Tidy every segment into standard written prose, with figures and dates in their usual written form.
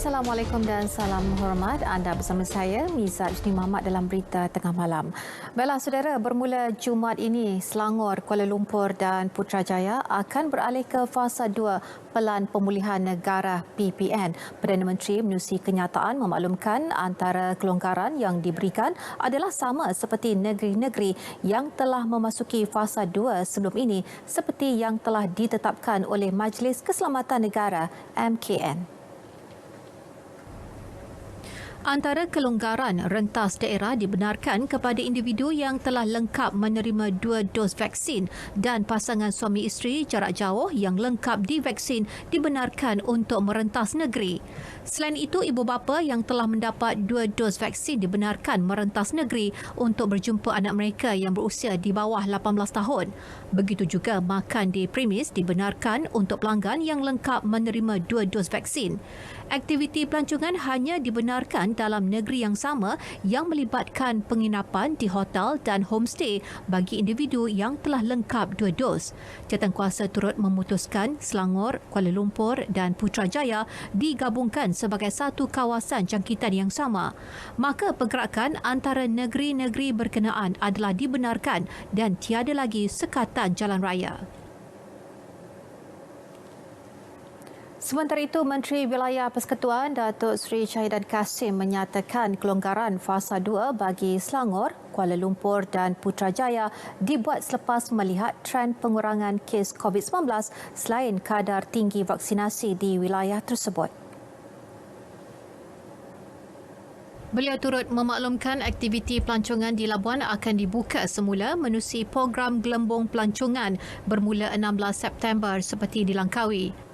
Assalamualaikum dan salam hormat. Anda bersama saya, Miza Isni Muhammad dalam Berita Tengah Malam. Baiklah saudara, bermula Jumaat ini, Selangor, Kuala Lumpur dan Putrajaya akan beralih ke fasa 2 Pelan Pemulihan Negara PPN. Perdana Menteri menerusi kenyataan memaklumkan antara kelonggaran yang diberikan adalah sama seperti negeri-negeri yang telah memasuki fasa 2 sebelum ini seperti yang telah ditetapkan oleh Majlis Keselamatan Negara MKN. Antara kelonggaran, rentas daerah dibenarkan kepada individu yang telah lengkap menerima 2 dos vaksin dan pasangan suami isteri jarak jauh yang lengkap divaksin dibenarkan untuk merentas negeri. Selain itu, ibu bapa yang telah mendapat 2 dos vaksin dibenarkan merentas negeri untuk berjumpa anak mereka yang berusia di bawah 18 tahun. Begitu juga makan di premis dibenarkan untuk pelanggan yang lengkap menerima 2 dos vaksin. Aktiviti pelancongan hanya dibenarkan dalam negeri yang sama yang melibatkan penginapan di hotel dan homestay bagi individu yang telah lengkap 2 dos. Jawatankuasa turut memutuskan Selangor, Kuala Lumpur dan Putrajaya digabungkan sebagai satu kawasan jangkitan yang sama. Maka pergerakan antara negeri-negeri berkenaan adalah dibenarkan dan tiada lagi sekatan jalan raya. Sementara itu, Menteri Wilayah Persekutuan Datuk Seri Syahidan Kassim menyatakan kelonggaran fasa 2 bagi Selangor, Kuala Lumpur dan Putrajaya dibuat selepas melihat trend pengurangan kes COVID-19 selain kadar tinggi vaksinasi di wilayah tersebut. Beliau turut memaklumkan aktiviti pelancongan di Labuan akan dibuka semula menerusi program gelembung pelancongan bermula 16 September seperti dilangkaui.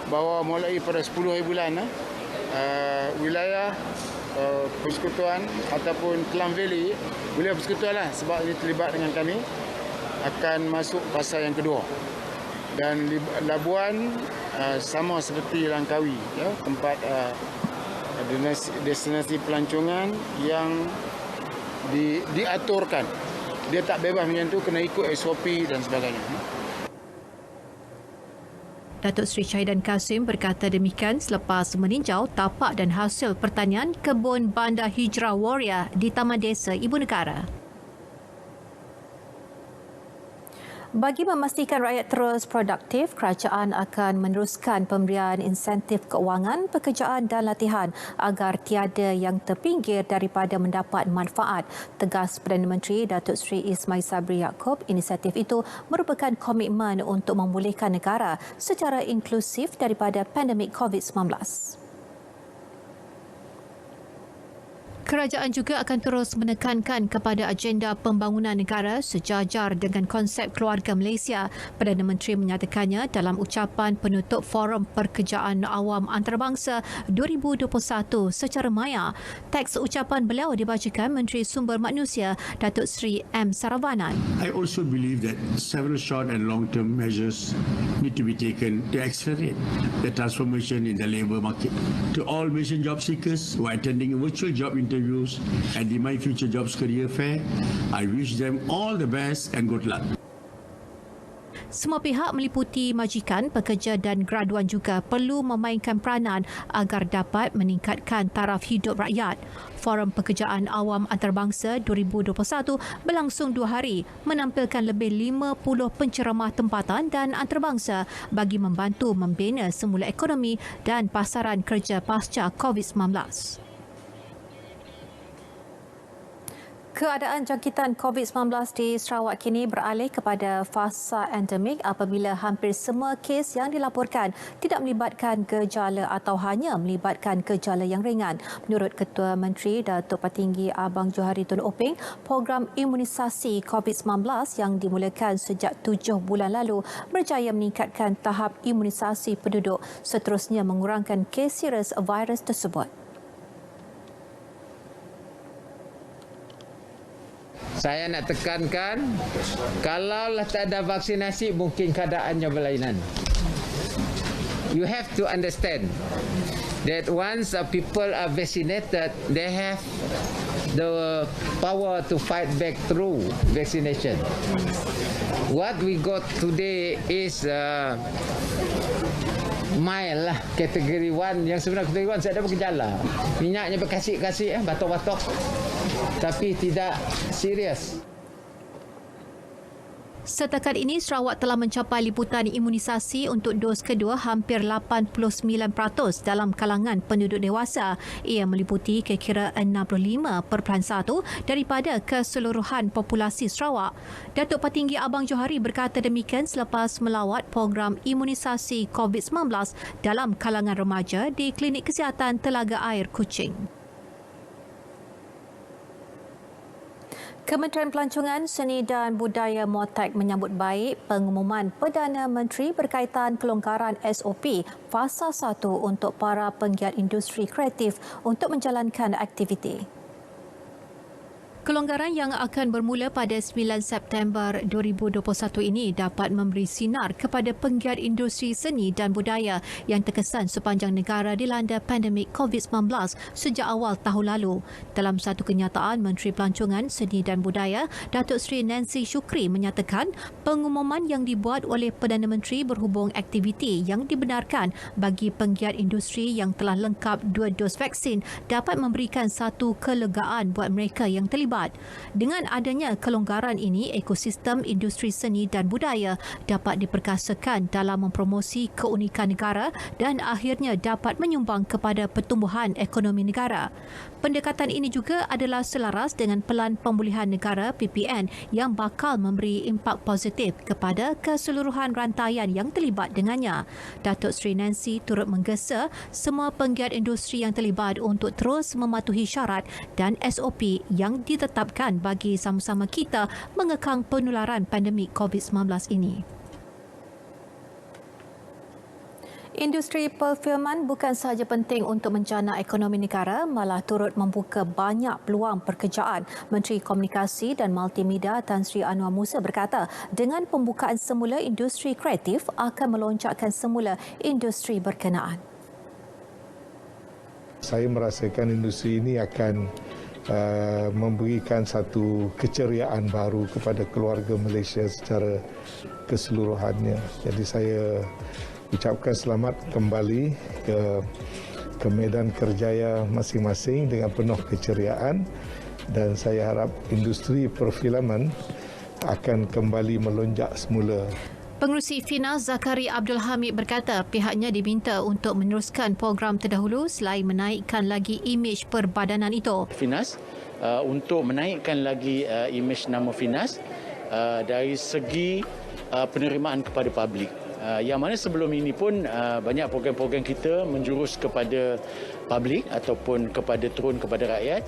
Bahawa mulai pada 10 hari bulan wilayah persekutuan ataupun Klang Valley, wilayah persekutuan lah sebab ini terlibat dengan kami, akan masuk fasa yang kedua. Dan Labuan sama seperti Langkawi, ya, tempat destinasi pelancongan yang diaturkan. Dia tak bebas macam tu, kena ikut SOP dan sebagainya. Datuk Seri Syahidan Kassim berkata demikian selepas meninjau tapak dan hasil pertanian kebun Bandar Hijrah Warrior di Taman Desa Ibu Negara. Bagi memastikan rakyat terus produktif, kerajaan akan meneruskan pemberian insentif keuangan, pekerjaan dan latihan agar tiada yang terpinggir daripada mendapat manfaat. Tegas Perdana Menteri Datuk Seri Ismail Sabri Yaakob, inisiatif itu merupakan komitmen untuk memulihkan negara secara inklusif daripada pandemik COVID-19. Kerajaan juga akan terus menekankan kepada agenda pembangunan negara sejajar dengan konsep keluarga Malaysia. Perdana Menteri menyatakannya dalam ucapan penutup Forum Pekerjaan Awam Antarabangsa 2021 secara maya. Teks ucapan beliau dibacakan Menteri Sumber Manusia Datuk Seri M. Saravanan. I also believe that several short and long-term measures need to be taken to accelerate the transformation in the labour market. To all Malaysian job seekers who are attending virtual job interviews and the My Future Jobs Career Fair, I wish them all the best and good luck. Semua pihak meliputi majikan, pekerja dan graduan juga perlu memainkan peranan agar dapat meningkatkan taraf hidup rakyat. Forum Pekerjaan Awam Antarabangsa 2021 berlangsung 2 hari, menampilkan lebih 50 penceramah tempatan dan antarabangsa bagi membantu membina semula ekonomi dan pasaran kerja pasca COVID-19. Keadaan jangkitan COVID-19 di Sarawak kini beralih kepada fasa endemik apabila hampir semua kes yang dilaporkan tidak melibatkan gejala atau hanya melibatkan gejala yang ringan. Menurut Ketua Menteri Datuk Patinggi Abang Johari Tun Openg, program imunisasi COVID-19 yang dimulakan sejak 7 bulan lalu berjaya meningkatkan tahap imunisasi penduduk, seterusnya mengurangkan kes serius virus tersebut. Saya nak tekankan, kalaulah tak ada vaksinasi, mungkin keadaannya berlainan. You have to understand that once people are vaccinated, they have the power to fight back through vaccination. What we got today is mild lah, kategori 1. Yang sebenarnya kategori 1 saya ada bergejala. Minyaknya berkasih-kasih, batok-batok, tapi tidak serius. Setakat ini, Sarawak telah mencapai liputan imunisasi untuk dos kedua hampir 89% dalam kalangan penduduk dewasa. Ia meliputi kira-kira 65.1% daripada keseluruhan populasi Sarawak. Datuk Petinggi Abang Johari berkata demikian selepas melawat program imunisasi COVID-19 dalam kalangan remaja di Klinik Kesihatan Telaga Air Kuching. Kementerian Pelancongan, Seni dan Budaya MOTAC menyambut baik pengumuman Perdana Menteri berkaitan kelonggaran SOP Fasa 1 untuk para penggiat industri kreatif untuk menjalankan aktiviti. Kelonggaran yang akan bermula pada 9 September 2021 ini dapat memberi sinar kepada penggiat industri seni dan budaya yang terkesan sepanjang negara dilanda pandemik COVID-19 sejak awal tahun lalu. Dalam satu kenyataan, Menteri Pelancongan, Seni dan Budaya, Datuk Seri Nancy Shukri menyatakan pengumuman yang dibuat oleh Perdana Menteri berhubung aktiviti yang dibenarkan bagi penggiat industri yang telah lengkap 2 dos vaksin dapat memberikan satu kelegaan buat mereka yang terlibat. Dengan adanya kelonggaran ini, ekosistem industri seni dan budaya dapat diperkasakan dalam mempromosi keunikan negara dan akhirnya dapat menyumbang kepada pertumbuhan ekonomi negara. Pendekatan ini juga adalah selaras dengan Pelan Pemulihan Negara PPN yang bakal memberi impak positif kepada keseluruhan rantaian yang terlibat dengannya. Datuk Seri Nancy turut menggesa semua penggiat industri yang terlibat untuk terus mematuhi syarat dan SOP yang ditetapkan bagi sama-sama kita mengekang penularan pandemik COVID-19 ini. Industri perfilman bukan sahaja penting untuk menjana ekonomi negara, malah turut membuka banyak peluang pekerjaan. Menteri Komunikasi dan Multimedia Tan Sri Anwar Musa berkata, dengan pembukaan semula industri kreatif akan melonjakkan semula industri berkenaan. Saya merasakan industri ini akan memberikan satu keceriaan baru kepada keluarga Malaysia secara keseluruhannya. Jadi saya ucapkan selamat kembali ke medan kerjaya masing-masing dengan penuh keceriaan, dan saya harap industri perfilman akan kembali melonjak semula. Pengerusi FINAS Zakari Abdul Hamid berkata pihaknya diminta untuk meneruskan program terdahulu selain menaikkan lagi imej perbadanan itu. FINAS untuk menaikkan lagi imej nama FINAS dari segi penerimaan kepada publik. Yang mana sebelum ini pun banyak program-program kita menjurus kepada publik ataupun turun kepada rakyat,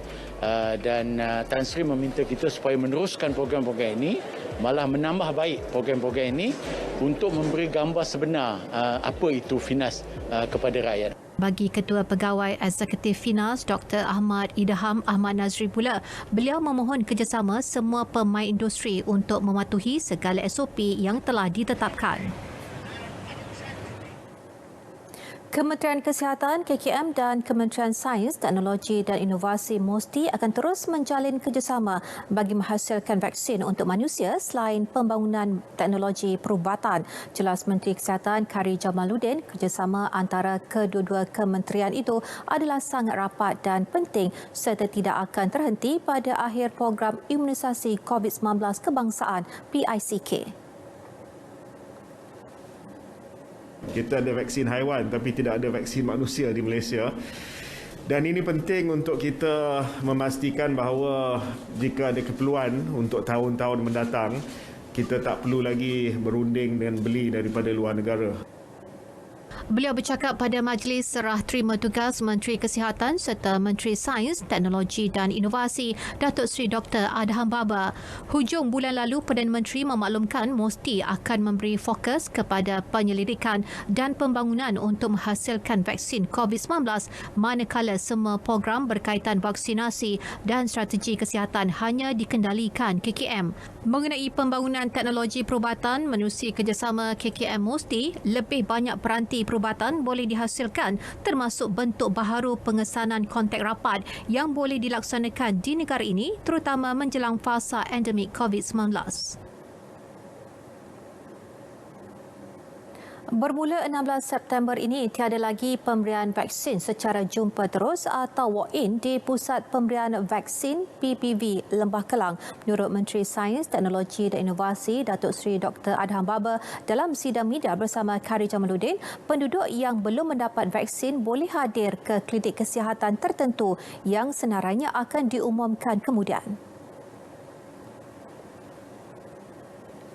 dan Tan Sri meminta kita supaya meneruskan program-program ini, malah menambah baik program-program ini untuk memberi gambar sebenar apa itu FINAS kepada rakyat. Bagi Ketua Pegawai Eksekutif FINAS, Dr. Ahmad Idham Ahmad Nazri pula, beliau memohon kerjasama semua pemain industri untuk mematuhi segala SOP yang telah ditetapkan. Kementerian Kesihatan, KKM dan Kementerian Sains, Teknologi dan Inovasi MOSTI akan terus menjalin kerjasama bagi menghasilkan vaksin untuk manusia selain pembangunan teknologi perubatan. Jelas Menteri Kesihatan Kari Jamaluddin, kerjasama antara kedua-dua kementerian itu adalah sangat rapat dan penting serta tidak akan terhenti pada akhir program imunisasi COVID-19 kebangsaan PICK. Kita ada vaksin haiwan tapi tidak ada vaksin manusia di Malaysia. Dan ini penting untuk kita memastikan bahawa jika ada keperluan untuk tahun-tahun mendatang, kita tak perlu lagi berunding dengan beli daripada luar negara. Beliau bercakap pada majlis serah terima tugas Menteri Kesihatan serta Menteri Sains, Teknologi dan Inovasi Datuk Seri Dr. Adham Baba. Hujung bulan lalu, Perdana Menteri memaklumkan MOSTI akan memberi fokus kepada penyelidikan dan pembangunan untuk menghasilkan vaksin COVID-19, manakala semua program berkaitan vaksinasi dan strategi kesihatan hanya dikendalikan KKM. Mengenai pembangunan teknologi perubatan, menerusi kerjasama KKM MOSTI, lebih banyak peranti perubatan perubatan boleh dihasilkan, termasuk bentuk baharu pengesanan kontak rapat yang boleh dilaksanakan di negara ini, terutama menjelang fasa endemik COVID-19. Bermula 16 September ini, tiada lagi pemberian vaksin secara jumpa terus atau walk-in di Pusat Pemberian Vaksin PPV Lembah Kelang. Menurut Menteri Sains, Teknologi dan Inovasi Datuk Seri Dr. Adham Baba dalam sidang media bersama Khairy Jamaluddin, penduduk yang belum mendapat vaksin boleh hadir ke klinik kesihatan tertentu yang senarai akan diumumkan kemudian.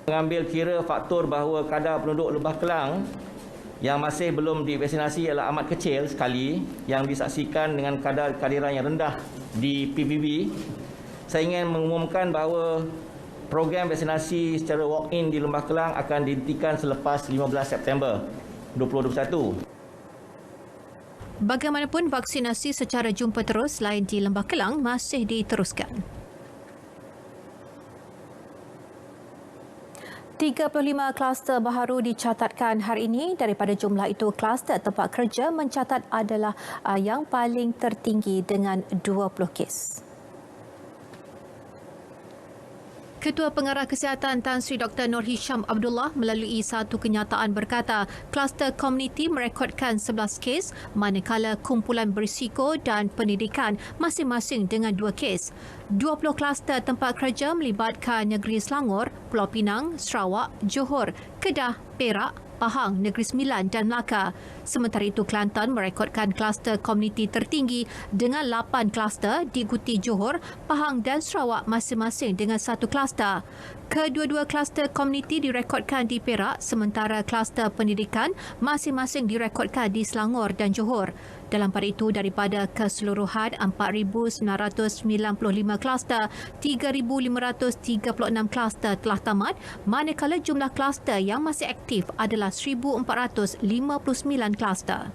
Mengambil kira faktor bahawa kadar penduduk Lembah Kelang yang masih belum divaksinasi adalah amat kecil sekali, yang disaksikan dengan kadar kehadiran yang rendah di PPV, saya ingin mengumumkan bahawa program vaksinasi secara walk-in di Lembah Kelang akan dihentikan selepas 15 September 2021. Bagaimanapun, vaksinasi secara jumpa terus selain di Lembah Kelang masih diteruskan. 35 kluster baharu dicatatkan hari ini. Daripada jumlah itu, kluster tempat kerja mencatat adalah yang paling tertinggi dengan 20 kes. Ketua Pengarah Kesihatan Tan Sri Dr. Nur Hisham Abdullah melalui satu kenyataan berkata, kluster komuniti merekodkan 11 kes, manakala kumpulan berisiko dan pendidikan masing-masing dengan 2 kes. 20 kluster tempat kerja melibatkan negeri Selangor, Pulau Pinang, Sarawak, Johor, Kedah, Perak, Pahang, Negeri Sembilan dan Melaka. Sementara itu, Kelantan merekodkan kluster komuniti tertinggi dengan 8 kluster, diikuti Johor, Pahang dan Sarawak masing-masing dengan 1 kluster. Kedua-dua kluster komuniti direkodkan di Perak, sementara kluster pendidikan masing-masing direkodkan di Selangor dan Johor. Dalam pada itu, daripada keseluruhan 4,995 kluster, 3,536 kluster telah tamat, manakala jumlah kluster yang masih aktif adalah 1,459 kluster.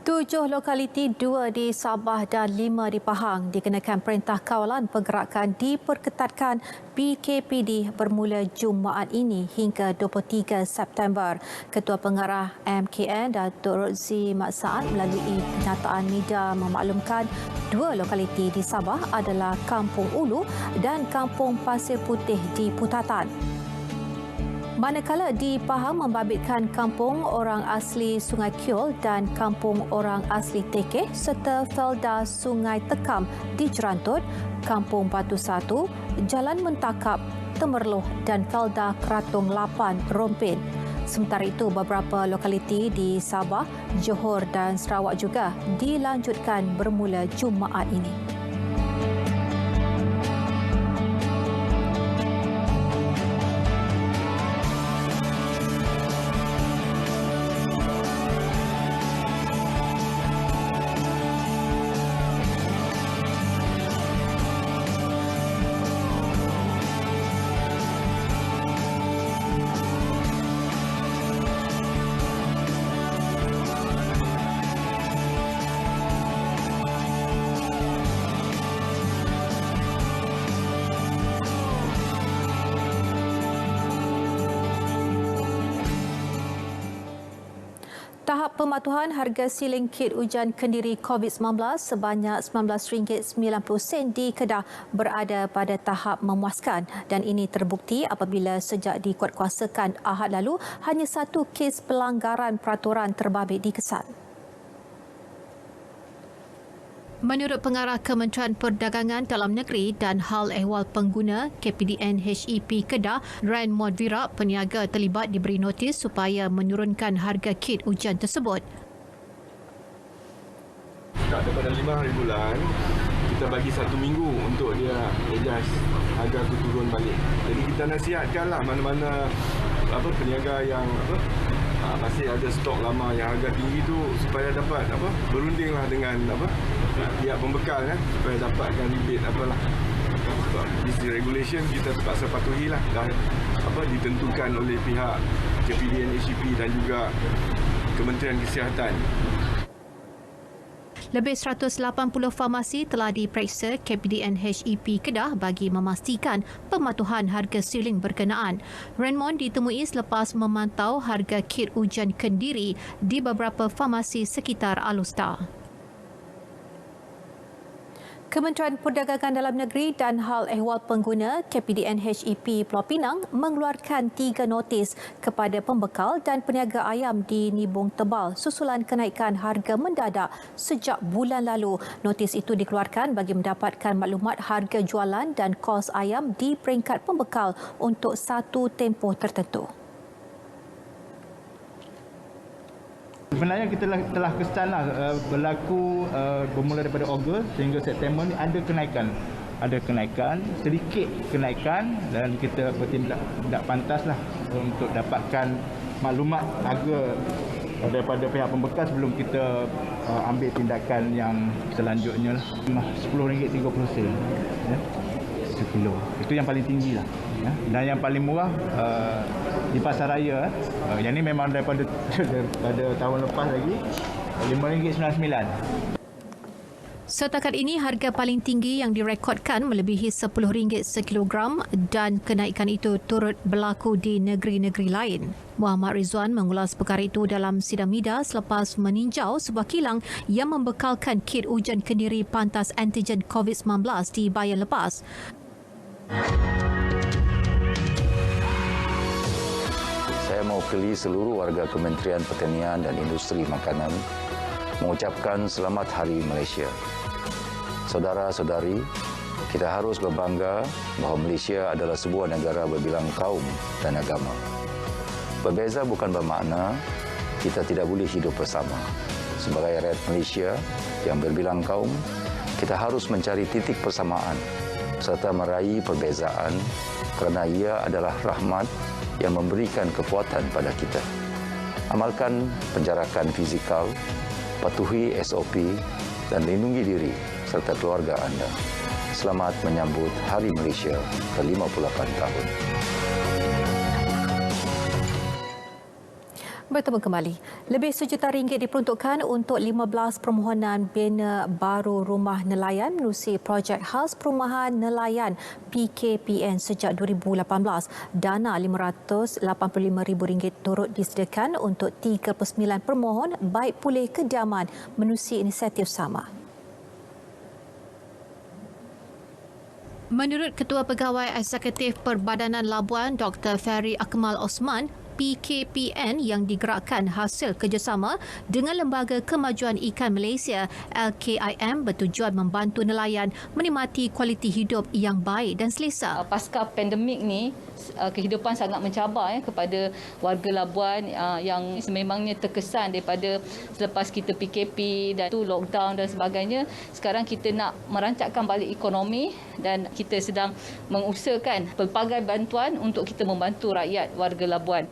Tujuh lokaliti, 2 di Sabah dan 5 di Pahang dikenakan Perintah Kawalan Pergerakan diperketatkan PKPD bermula Jumaat ini hingga 23 September. Ketua Pengarah MKN Datuk Rozzi Mat Saad melalui kenyataan media memaklumkan 2 lokaliti di Sabah adalah Kampung Ulu dan Kampung Pasir Putih di Putatan. Manakala di Pahang membabitkan kampung orang asli Sungai Kiol dan kampung orang asli Tekeh serta felda Sungai Tekam di Jerantut, Kampung Batu 1, Jalan Mentakap, Temerloh dan felda Keratung 8, Rompin. Sementara itu, beberapa lokaliti di Sabah, Johor dan Sarawak juga dilanjutkan bermula Jumaat ini. Tahap pematuhan harga siling kit ujian kendiri COVID-19 sebanyak RM19.90 di Kedah berada pada tahap memuaskan dan ini terbukti apabila sejak dikuatkuasakan Ahad lalu hanya 1 kes pelanggaran peraturan terbabit dikesan. Menurut Pengarah Kementerian Perdagangan Dalam Negeri dan Hal Ehwal Pengguna KPDN HEP Kedah, Ran Modvira, peniaga terlibat diberi notis supaya menurunkan harga kit ujian tersebut. Daripada 5 hari bulan, kita bagi 1 minggu untuk dia adjust harga tu turun balik. Jadi kita nasihatkanlah mana-mana peniaga yang masih ada stok lama yang harga tinggi tu supaya dapat berundinglah dengan pihak pembekal supaya dapatkan rebate apalah. Sebab this regulation kita terpaksa patuhilah dah ditentukan oleh pihak KPDN HEP dan juga Kementerian Kesihatan. Lebih 180 farmasi telah diperiksa KPDN HEP Kedah bagi memastikan pematuhan harga siling berkenaan. Raymond ditemui selepas memantau harga kit ujian kendiri di beberapa farmasi sekitar Alustar. Kementerian Perdagangan Dalam Negeri dan Hal Ehwal Pengguna KPDN HEP Pulau Pinang mengeluarkan 3 notis kepada pembekal dan peniaga ayam di Nibong Tebal susulan kenaikan harga mendadak sejak bulan lalu. Notis itu dikeluarkan bagi mendapatkan maklumat harga jualan dan kos ayam di peringkat pembekal untuk satu tempoh tertentu. Sebenarnya kita telah kesanlah berlaku bermula daripada Ogos sehingga September ni ada kenaikan, sedikit kenaikan dan kita bertindak pantaslah untuk dapatkan maklumat harga daripada pihak pembekal sebelum kita ambil tindakan yang selanjutnya lah. RM10.30 ya, sekilo. Itu yang paling tinggi lah. Ya. Dan yang paling murah di pasar raya, yang ni memang daripada tahun lepas lagi, RM5.99. Setakat ini, harga paling tinggi yang direkodkan melebihi RM10 sekilogram dan kenaikan itu turut berlaku di negeri-negeri lain. Muhammad Rizwan mengulas perkara itu dalam sidang media selepas meninjau sebuah kilang yang membekalkan kit ujian kendiri pantas antigen COVID-19 di Bayan Lepas. Saya mewakili seluruh warga Kementerian Pertanian dan Industri Makanan mengucapkan Selamat Hari Malaysia. Saudara-saudari, kita harus berbangga bahawa Malaysia adalah sebuah negara berbilang kaum dan agama. Berbeza bukan bermakna kita tidak boleh hidup bersama. Sebagai rakyat Malaysia yang berbilang kaum, kita harus mencari titik persamaan serta meraih perbezaan kerana ia adalah rahmat yang memberikan kekuatan pada kita. Amalkan penjarakan fizikal, patuhi SOP dan lindungi diri serta keluarga anda. Selamat menyambut Hari Malaysia ke-58 tahun. Bertemu kembali. Lebih RM1 juta diperuntukkan untuk 15 permohonan bina baru rumah nelayan menerusi projek khas perumahan nelayan PKPN sejak 2018. Dana RM585,000 turut disediakan untuk 39 permohon baik pulih kediaman menerusi inisiatif sama. Menurut Ketua Pegawai Eksekutif Perbadanan Labuan Dr. Ferry Akmal Osman, PKPN yang digerakkan hasil kerjasama dengan Lembaga Kemajuan Ikan Malaysia LKIM bertujuan membantu nelayan menikmati kualiti hidup yang baik dan selesa. Pasca pandemik ni, kehidupan sangat mencabar kepada warga Labuan yang sememangnya terkesan daripada selepas kita PKP dan tu lockdown dan sebagainya. Sekarang kita nak merancangkan balik ekonomi dan kita sedang mengusahakan pelbagai bantuan untuk kita membantu rakyat warga Labuan.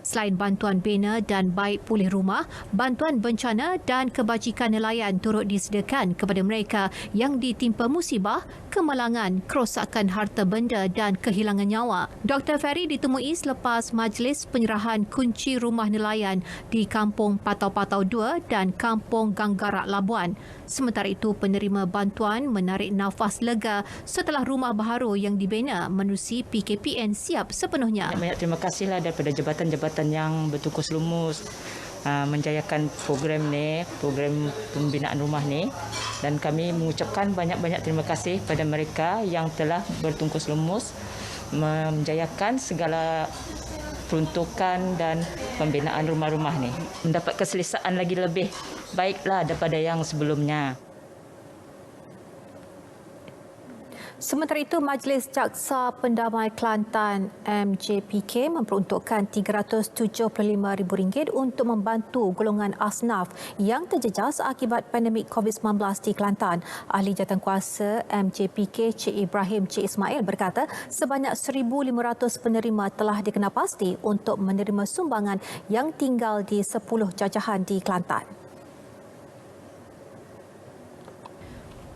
Selain bantuan bina dan baik pulih rumah, bantuan bencana dan kebajikan nelayan turut disediakan kepada mereka yang ditimpa musibah, kemalangan, kerosakan harta benda dan kehilangan nyawa. Dr. Ferry ditemui selepas majlis penyerahan kunci rumah nelayan di Kampung Patau-Patau 2 dan Kampung Ganggarak Labuan. Sementara itu, penerima bantuan menarik nafas lega setelah rumah baharu yang dibina menerusi PKPN siap sepenuhnya. Banyak terima kasihlah daripada jabatan-jabatan yang bertukus lumus menjayakan program ni, program pembinaan rumah ni, dan kami mengucapkan banyak-banyak terima kasih pada mereka yang telah bertungkus lumus menjayakan segala peruntukan dan pembinaan rumah-rumah ni. Mendapat keselesaan lagi lebih baiklah daripada yang sebelumnya. Sementara itu, Majlis Jaksa Pendamai Kelantan MJPK memperuntukkan RM375,000 untuk membantu golongan asnaf yang terjejas akibat pandemik COVID-19 di Kelantan. Ahli Jawatankuasa MJPK Cik Ibrahim Cik Ismail berkata sebanyak 1,500 penerima telah dikenal pasti untuk menerima sumbangan yang tinggal di 10 jajahan di Kelantan.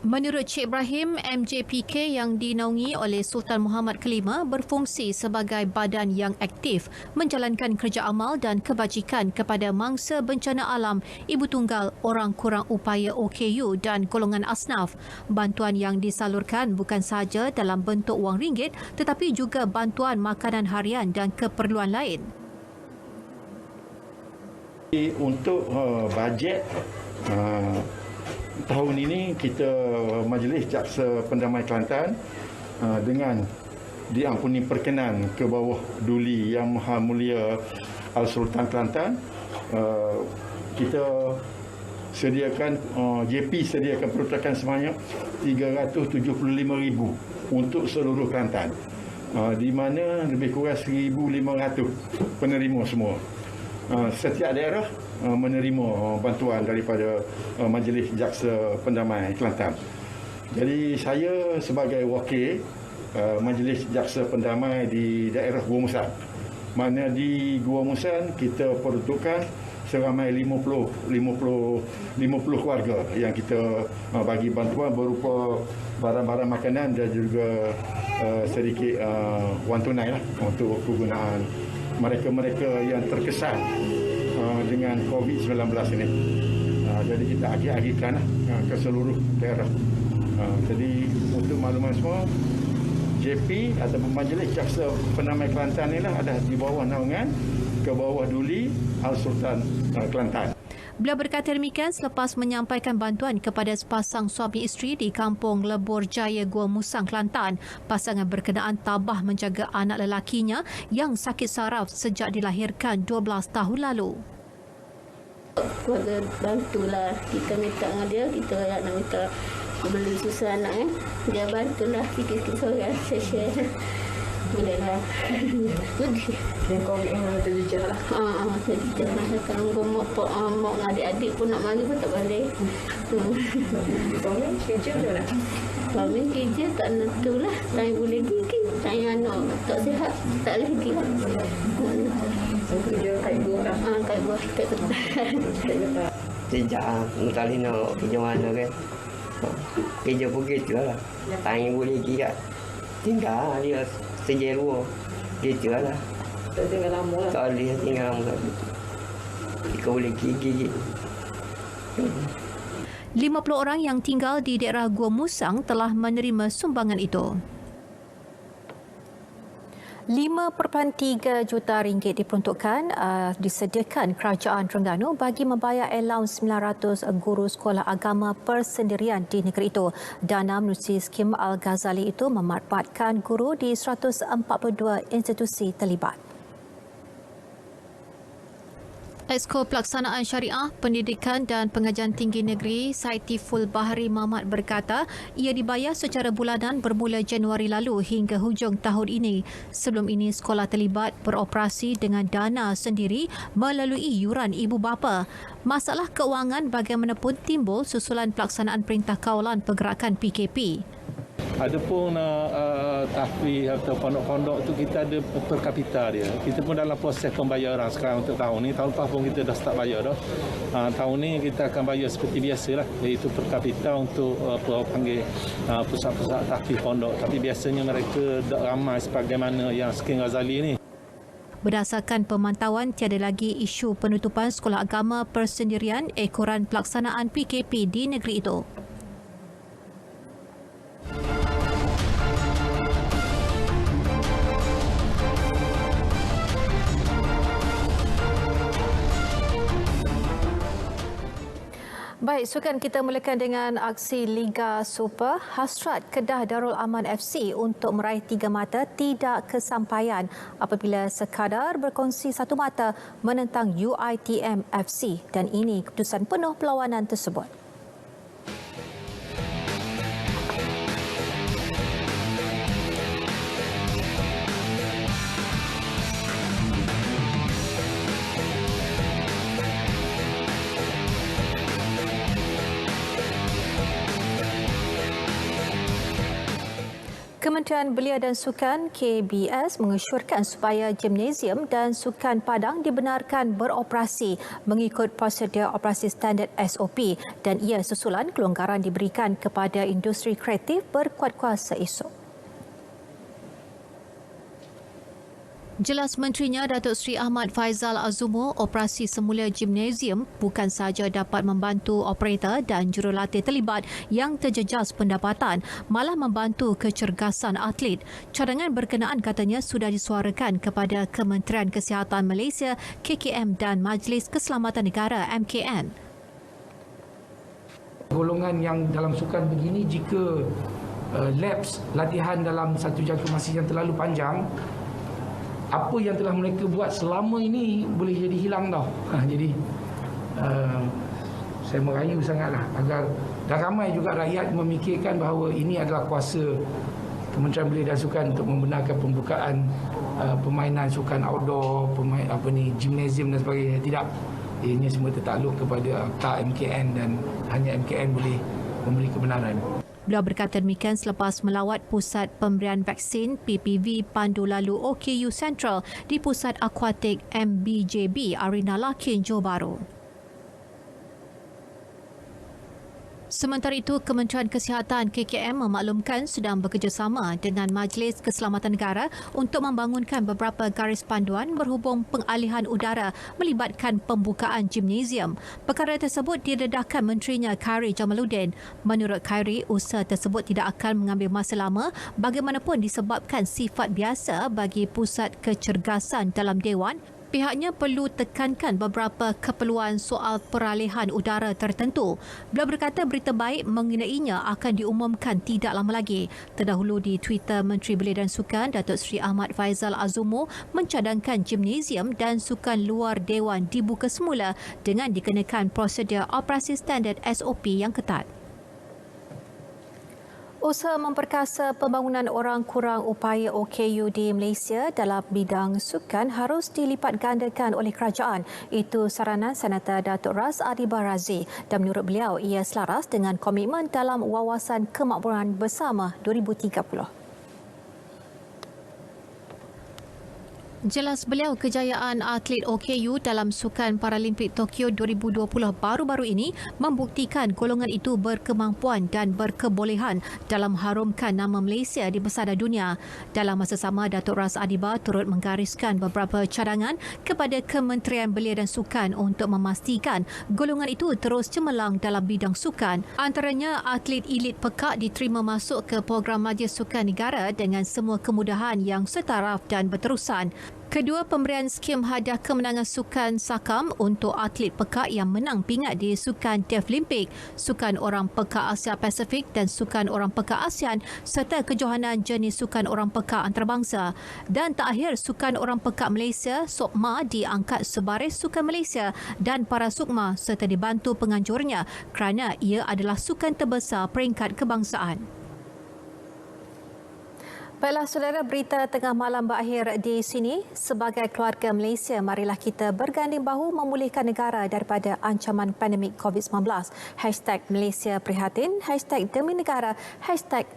Menurut Cik Ibrahim, MJPK yang dinaungi oleh Sultan Muhammad Kelima berfungsi sebagai badan yang aktif menjalankan kerja amal dan kebajikan kepada mangsa bencana alam, ibu tunggal, orang kurang upaya OKU dan golongan asnaf. Bantuan yang disalurkan bukan sahaja dalam bentuk wang ringgit tetapi juga bantuan makanan harian dan keperluan lain. Untuk bajet tahun ini kita Majlis Jaksa Pendamai Kelantan dengan diampuni perkenan ke bawah Duli Yang Maha Mulia Al-Sultan Kelantan, kita sediakan JP sediakan peruntukan sebanyak 375,000 untuk seluruh Kelantan, di mana lebih kurang 1,500 penerima semua. Setiap daerah menerima bantuan daripada Majlis Jaksa Pendamai Kelantan. Jadi saya sebagai wakil Majlis Jaksa Pendamai di daerah Gua Musang, mana di Gua Musang kita peruntukkan seramai 50 keluarga yang kita bagi bantuan berupa barang-barang makanan dan juga sedikit wang tunai lah untuk kegunaan mereka-mereka yang terkesan dengan COVID-19 ini. Jadi kita agih-agihkan ke seluruh daerah. Jadi untuk makluman semua, JP ataupun Majlis Jaksa Pendamai Kelantan inilah ada di bawah naungan ke bawah Duli Al-Sultan Kelantan. Beliau berkata demikian selepas menyampaikan bantuan kepada sepasang suami isteri di Kampung Lebur Jaya, Gua Musang, Kelantan. Pasangan berkenaan tabah menjaga anak lelakinya yang sakit saraf sejak dilahirkan 12 tahun lalu. Keluarga bantulah, kita minta dengan dia, kita nak minta beli susu anak dia bantulah sikit-sikit sorang share. Bolehlah. Dan COVID yang terjejah lah. Terjejah lah. Kalau mak adik-adik pun nak mari pun tak boleh. Suami kerja macam mana? Suami kerja tak nentu lah. Saya boleh gigi. Saya anak tak sihat. Tak lagi. Kerja kat ibu lah. Kat ibu. Kat tempat. Sejak kali nak kerja mana kan. Kerja pun gitu lah. Saya boleh gigi kat. Tinggal dia. Sejak luar, gitu lah. Tak tinggal lama lah. Tak boleh tinggal lama lagi. Jika boleh gigi. 50 orang yang tinggal di daerah Gua Musang telah menerima sumbangan itu. 5.3 juta ringgit diperuntukkan disediakan Kerajaan Terengganu bagi membayar allowance 900 guru sekolah agama persendirian di negeri itu. Dana menerusi skim Al-Ghazali itu memanfaatkan guru di 142 institusi terlibat. Exco Pelaksanaan Syariah, Pendidikan dan Pengajian Tinggi Negeri Saitiful Bahari Mamat berkata ia dibayar secara bulanan bermula Januari lalu hingga hujung tahun ini. Sebelum ini sekolah terlibat beroperasi dengan dana sendiri melalui yuran ibu bapa. Masalah keuangan bagaimanapun timbul susulan pelaksanaan Perintah Kawalan Pergerakan PKP. Adapun tahfiz atau pondok-pondok tu kita ada per kapita dia. Kita pun dalam proses pembayaran sekarang untuk tahun ni. Tahun lepas pun kita dah start bayar dah. Tahun ni kita akan bayar seperti biasalah, iaitu per kapita untuk panggil pusat-pusat tahfiz pondok. Tapi biasanya mereka tak ramai sebagaimana yang skim Ghazali ni. Berdasarkan pemantauan, tiada lagi isu penutupan sekolah agama persendirian ekoran pelaksanaan PKP di negeri itu. Baik, sukan kita mulakan dengan aksi Liga Super. Hasrat Kedah Darul Aman FC untuk meraih 3 mata tidak kesampaian apabila sekadar berkongsi 1 mata menentang UiTM FC dan ini keputusan penuh perlawanan tersebut. Kementerian Belia dan Sukan KBS mengesyorkan supaya gimnasium dan sukan padang dibenarkan beroperasi mengikut prosedur operasi standard SOP dan ia susulan kelonggaran diberikan kepada industri kreatif berkuat kuasa esok. Jelas Menterinya Datuk Seri Ahmad Faizal Azumo, operasi semula gimnasium bukan sahaja dapat membantu operator dan jurulatih terlibat yang terjejas pendapatan, malah membantu kecergasan atlet. Cadangan berkenaan katanya sudah disuarakan kepada Kementerian Kesihatan Malaysia, KKM dan Majlis Keselamatan Negara, MKN. Golongan yang dalam sukan begini, jika lapse latihan dalam satu jangka masa yang terlalu panjang, apa yang telah mereka buat selama ini boleh jadi hilang tau. Jadi saya merayu sangatlah agar, dan ramai juga rakyat memikirkan bahawa ini adalah kuasa Kementerian Belia dan Sukan untuk membenarkan pembukaan permainan sukan outdoor, gimnasium dan sebagainya. Tidak, ini semua tertakluk kepada Akta MKN dan hanya MKN boleh memberi kebenaran. Beliau berkata demikian selepas melawat Pusat Pemberian Vaksin PPV Pandu Lalu OKU Central di Pusat Akuatik MBJB Arena Larkin, Johor Bahru. Sementara itu, Kementerian Kesihatan KKM memaklumkan sedang bekerjasama dengan Majlis Keselamatan Negara untuk membangunkan beberapa garis panduan berhubung pengalihan udara melibatkan pembukaan gimnasium. Perkara tersebut didedahkan Menterinya Khairi Jamaluddin. Menurut Khairi, usaha tersebut tidak akan mengambil masa lama bagaimanapun disebabkan sifat biasa bagi pusat kecergasan dalam Dewan. Pihaknya perlu tekankan beberapa keperluan soal peralihan udara tertentu. Beliau berkata berita baik mengenainya akan diumumkan tidak lama lagi. Terdahulu di Twitter, Menteri Belia dan Sukan Datuk Seri Ahmad Faizal Azumo mencadangkan gimnasium dan sukan luar Dewan dibuka semula dengan dikenakan prosedur operasi standard SOP yang ketat. Usaha memperkasa pembangunan orang kurang upaya OKU di Malaysia dalam bidang sukan harus dilipat gandakan oleh kerajaan. Itu saranan Senator Datuk Ras Adibah Razif dan menurut beliau ia selaras dengan komitmen dalam Wawasan Kemakmuran Bersama 2030. Jelas beliau, kejayaan atlet OKU dalam Sukan Paralimpik Tokyo 2020 baru-baru ini membuktikan golongan itu berkemampuan dan berkebolehan dalam harumkan nama Malaysia di pesada dunia. Dalam masa sama, Datuk Ras Adibah turut menggariskan beberapa cadangan kepada Kementerian Belia dan Sukan untuk memastikan golongan itu terus cemerlang dalam bidang sukan. Antaranya, atlet elit pekak diterima masuk ke program Majlis Sukan Negara dengan semua kemudahan yang setaraf dan berterusan. Kedua, pemberian skim hadiah kemenangan sukan sakam untuk atlet pekak yang menang pingat di Sukan Deaflympic, Sukan Orang Pekak Asia Pasifik dan Sukan Orang Pekak ASEAN serta kejohanan jenis Sukan Orang Pekak antarabangsa. Dan terakhir, Sukan Orang Pekak Malaysia SOKMA diangkat sebaris Sukan Malaysia dan para SUKMA serta dibantu penganjurnya kerana ia adalah sukan terbesar peringkat kebangsaan. Baiklah saudara, berita tengah malam berakhir di sini. Sebagai keluarga Malaysia, marilah kita berganding bahu memulihkan negara daripada ancaman pandemik COVID-19. #Malaysia Prihatin, #Demi Negara,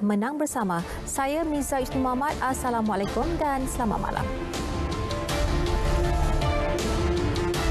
#Menang Bersama. Saya Miza Isnu Muhammad. Assalamualaikum dan selamat malam.